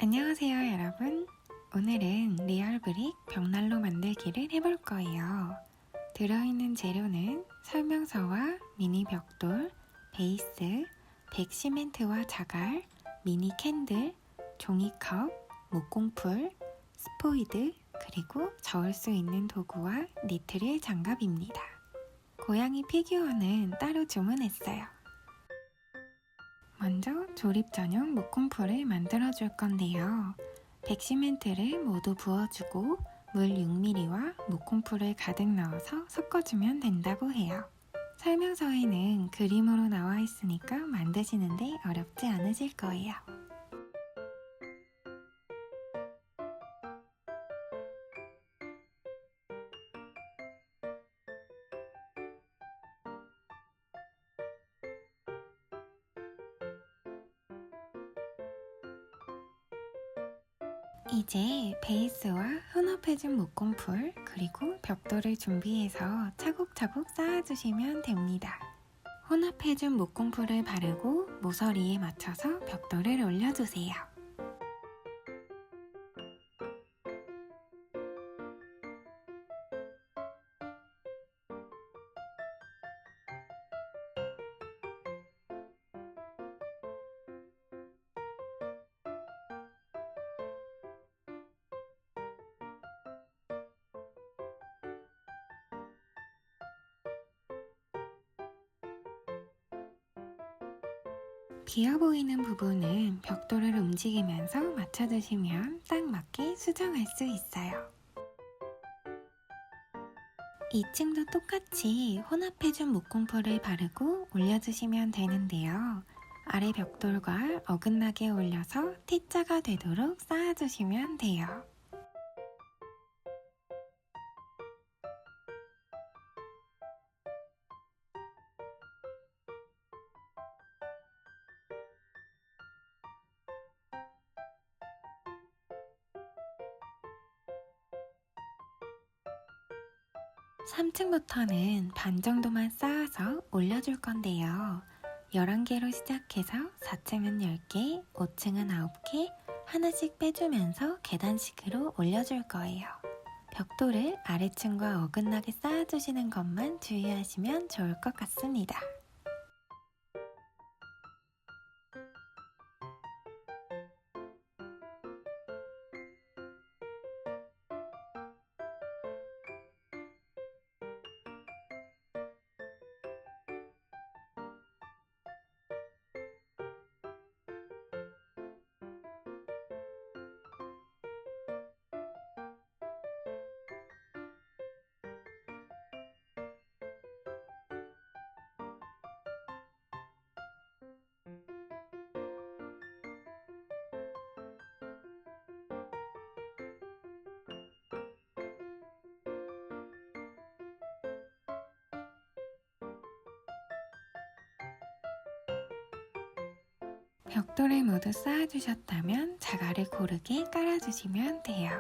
안녕하세요 여러분. 오늘은 리얼브릭 벽난로 만들기를 해볼 거예요. 들어있는 재료는 설명서와 미니 벽돌, 베이스, 백 시멘트와 자갈, 미니 캔들, 종이컵, 목공풀, 스포이드, 그리고 저을 수 있는 도구와 니트릴 장갑입니다. 고양이 피규어는 따로 주문했어요. 먼저 조립 전용 목공풀을 만들어 줄 건데요. 백시멘트를 모두 부어주고 물 6ml와 목공풀을 가득 넣어서 섞어주면 된다고 해요. 설명서에는 그림으로 나와 있으니까 만드시는데 어렵지 않으실 거예요. 이제 베이스와 혼합해준 목공풀 그리고 벽돌을 준비해서 차곡차곡 쌓아주시면 됩니다. 혼합해준 목공풀을 바르고 모서리에 맞춰서 벽돌을 올려주세요. 비어 보이는 부분은 벽돌을 움직이면서 맞춰주시면 딱 맞게 수정할 수 있어요. 2층도 똑같이 혼합해준 목공풀을 바르고 올려주시면 되는데요. 아래 벽돌과 어긋나게 올려서 T자가 되도록 쌓아주시면 돼요. (3층부터는) 반 정도만 쌓아서 올려줄 건데요. 11개로 시작해서 4층은 10개, 5층은 9개 하나씩 빼주면서 계단식으로 올려줄 거예요. 벽돌을 아래층과 어긋나게 쌓아주시는 것만 주의하시면 좋을 것 같습니다. 벽돌을 모두 쌓아주셨다면 자갈을 고르게 깔아주시면 돼요.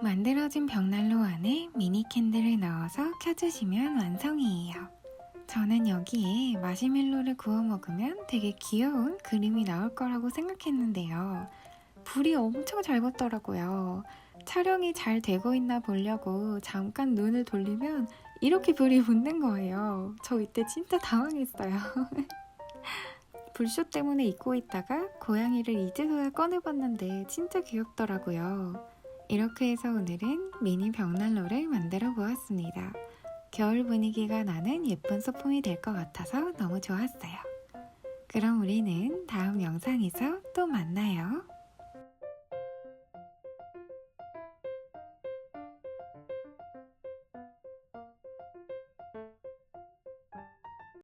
만들어진 벽난로 안에 미니 캔들을 넣어서 켜주시면 완성이에요. 저는 여기에 마시멜로를 구워 먹으면 되게 귀여운 그림이 나올 거라고 생각했는데요. 불이 엄청 잘 붙더라고요. 촬영이 잘 되고 있나 보려고 잠깐 눈을 돌리면 이렇게 불이 붙는 거예요. 저 이때 진짜 당황했어요. 불쇼 때문에 잊고 있다가 고양이를 이제서야 꺼내봤는데 진짜 귀엽더라고요. 이렇게 해서 오늘은 미니 벽난로를 만들어 보았습니다. 겨울 분위기가 나는 예쁜 소품이 될 것 같아서 너무 좋았어요. 그럼 우리는 다음 영상에서 또 만나요.